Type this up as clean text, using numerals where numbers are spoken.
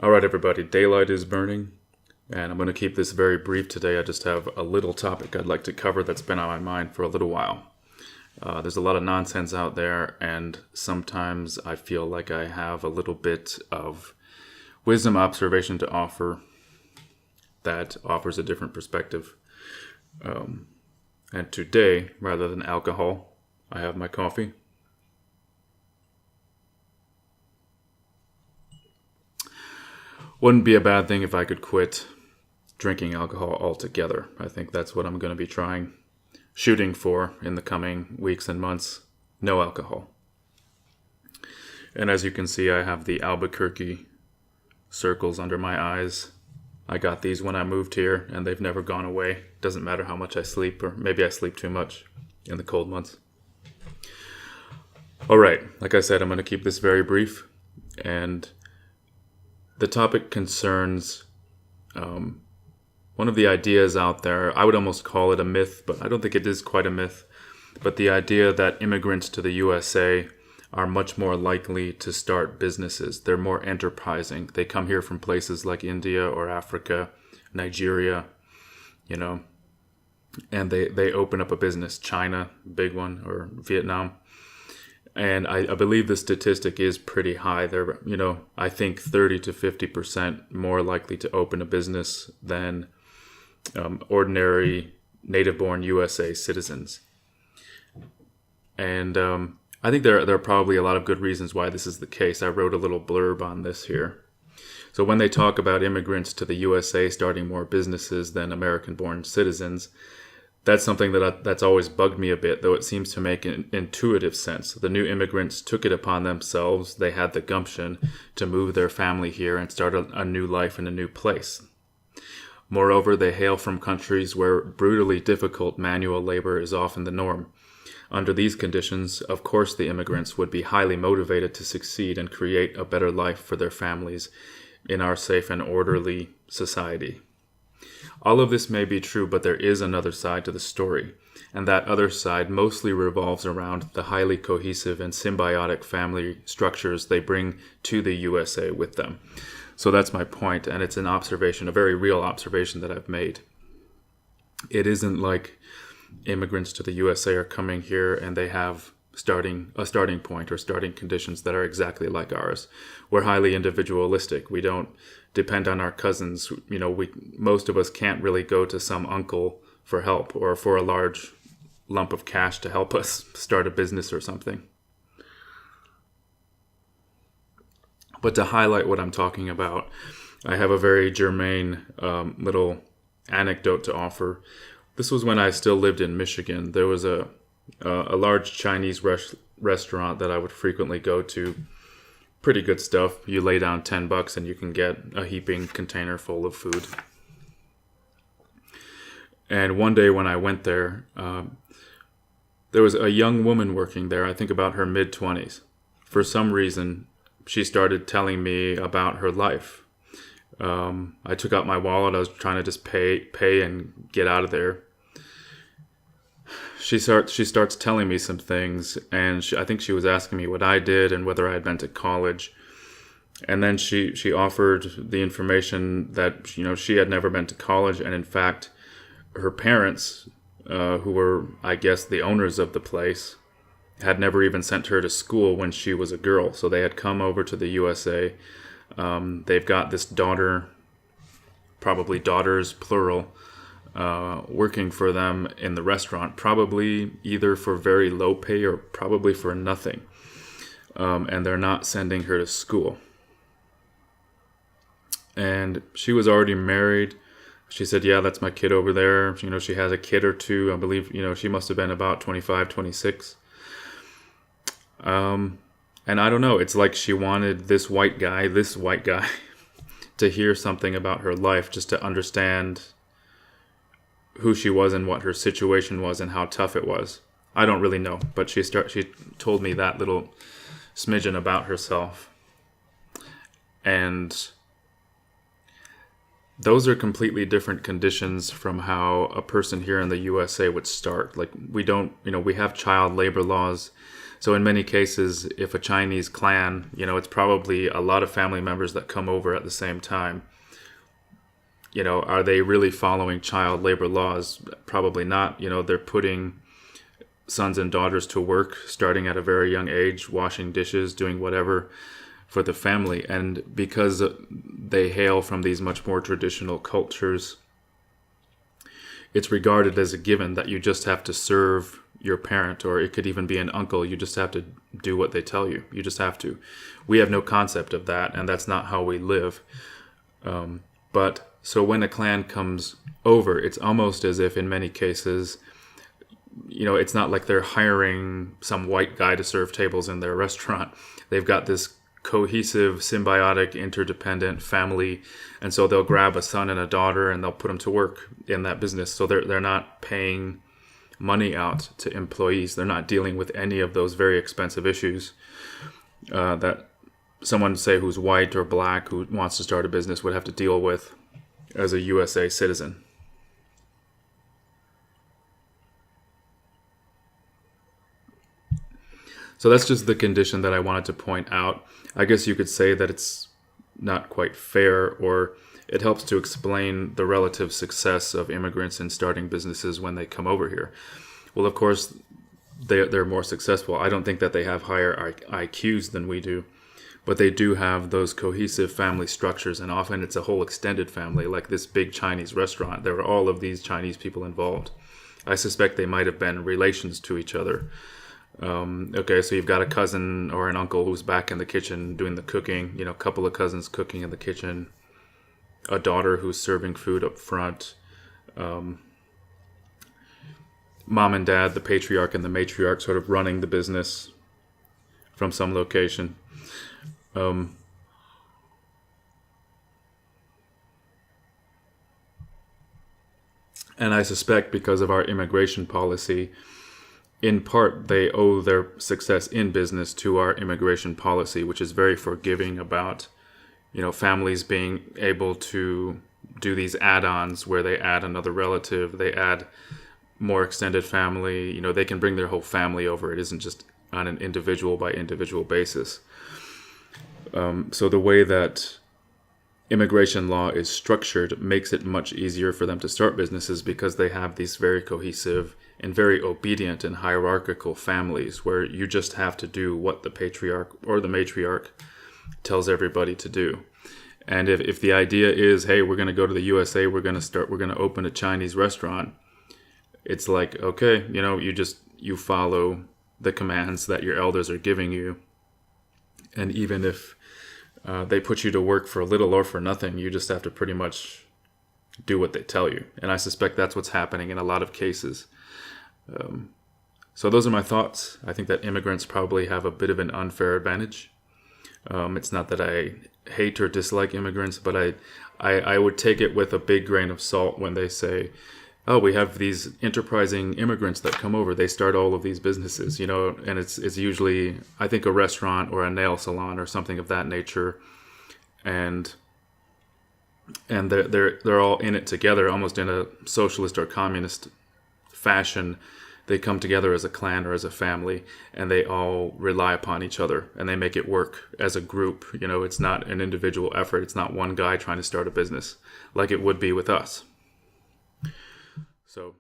All right, everybody, daylight is burning, and I'm going to keep this very brief today. I just have a little topic I'd like to cover that's been on my mind for a little while. There's a lot of nonsense out there, and sometimes I feel like I have a little bit of wisdom observation to offer that offers a different perspective. And today, rather than alcohol, I have my coffee. Wouldn't be a bad thing if I could quit drinking alcohol altogether. I think that's what I'm going to be shooting for in the coming weeks and months. No alcohol. And as you can see, I have the Albuquerque circles under my eyes. I got these when I moved here, and they've never gone away. Doesn't matter how much I sleep, or maybe I sleep too much in the cold months. All right, like I said, I'm going to keep this very brief, and the topic concerns one of the ideas out there. I would almost call it a myth, but I don't think it is quite a myth. But the idea that immigrants to the USA are much more likely to start businesses. They're more enterprising. They come here from places like India or Africa, Nigeria, and they open up a business. China, big one, or Vietnam. And I believe the statistic is pretty high. They're, I think 30 to 50% more likely to open a business than ordinary native-born USA citizens. And I think there are probably a lot of good reasons why this is the case. I wrote a little blurb on this here. So when they talk about immigrants to the USA starting more businesses than American-born citizens, that's something that's always bugged me a bit, though it seems to make an intuitive sense. The new immigrants took it upon themselves. They had the gumption to move their family here and start a new life in a new place. Moreover, they hail from countries where brutally difficult manual labor is often the norm. Under these conditions, of course, the immigrants would be highly motivated to succeed and create a better life for their families in our safe and orderly society. All of this may be true, but there is another side to the story, and that other side mostly revolves around the highly cohesive and symbiotic family structures they bring to the USA with them. So that's my point, and it's an observation, a very real observation that I've made. It isn't like immigrants to the USA are coming here and they have a starting point or starting conditions that are exactly like ours. We're highly individualistic. We don't depend on our cousins. Most of us can't really go to some uncle for help or for a large lump of cash to help us start a business or something. But to highlight what I'm talking about, I have a very germane little anecdote to offer. This was when I still lived in Michigan. There was a large Chinese restaurant that I would frequently go to. Pretty good stuff. You lay down $10 and you can get a heaping container full of food. And one day when I went there, there was a young woman working there, I think about her mid-20s. For some reason, she started telling me about her life. I took out my wallet. I was trying to just pay and get out of there. She starts telling me some things, and I think she was asking me what I did and whether I had been to college. And then she offered the information that she had never been to college, and in fact, her parents, who were, I guess, the owners of the place, had never even sent her to school when she was a girl. So they had come over to the USA. They've got this daughter, probably daughters plural, working for them in the restaurant, probably either for very low pay or probably for nothing. And they're not sending her to school. And she was already married. She said, yeah, that's my kid over there. She has a kid or two. I believe, she must have been about 25, 26. And I don't know, it's like she wanted this white guy to hear something about her life, just to understand who she was and what her situation was and how tough it was. I don't really know, but she told me that little smidgen about herself. And those are completely different conditions from how a person here in the USA would start. Like we have child labor laws. So in many cases, if a Chinese clan, it's probably a lot of family members that come over at the same time. Are they really following child labor laws? Probably not. They're putting sons and daughters to work starting at a very young age, washing dishes, doing whatever for the family. And because they hail from these much more traditional cultures, it's regarded as a given that you just have to serve your parent, or it could even be an uncle. You just have to do what they tell you. You just have to. We have no concept of that, and that's not how we live. So when a clan comes over, it's almost as if in many cases, it's not like they're hiring some white guy to serve tables in their restaurant. They've got this cohesive, symbiotic, interdependent family, and so they'll grab a son and a daughter and they'll put them to work in that business. So they're not paying money out to employees. They're not dealing with any of those very expensive issues that someone, say, who's white or black who wants to start a business would have to deal with as a USA citizen. So that's just the condition that I wanted to point out. I guess you could say that it's not quite fair, or it helps to explain the relative success of immigrants in starting businesses when they come over here. Well, of course, they're more successful. I don't think that they have higher IQs than we do, but they do have those cohesive family structures, and often it's a whole extended family, like this big Chinese restaurant. There were all of these Chinese people involved. I suspect they might have been relations to each other. Okay, so you've got a cousin or an uncle who's back in the kitchen doing the cooking, a couple of cousins cooking in the kitchen, a daughter who's serving food up front, mom and dad, the patriarch and the matriarch, sort of running the business from some location. And I suspect because of our immigration policy, in part, they owe their success in business to our immigration policy, which is very forgiving about, families being able to do these add-ons where they add another relative, they add more extended family. They can bring their whole family over. It isn't just on an individual by individual basis. So the way that immigration law is structured makes it much easier for them to start businesses, because they have these very cohesive and very obedient and hierarchical families where you just have to do what the patriarch or the matriarch tells everybody to do. And if the idea is, hey, we're going to go to the USA, we're going to open a Chinese restaurant, it's like, okay, you follow the commands that your elders are giving you. And even if they put you to work for little or for nothing, you just have to pretty much do what they tell you. And I suspect that's what's happening in a lot of cases. So those are my thoughts. I think that immigrants probably have a bit of an unfair advantage. It's not that I hate or dislike immigrants, but I would take it with a big grain of salt when they say, oh, we have these enterprising immigrants that come over. They start all of these businesses, and it's usually, I think, a restaurant or a nail salon or something of that nature. And they're all in it together, almost in a socialist or communist fashion. They come together as a clan or as a family, and they all rely upon each other, and they make it work as a group. It's not an individual effort. It's not one guy trying to start a business like it would be with us. So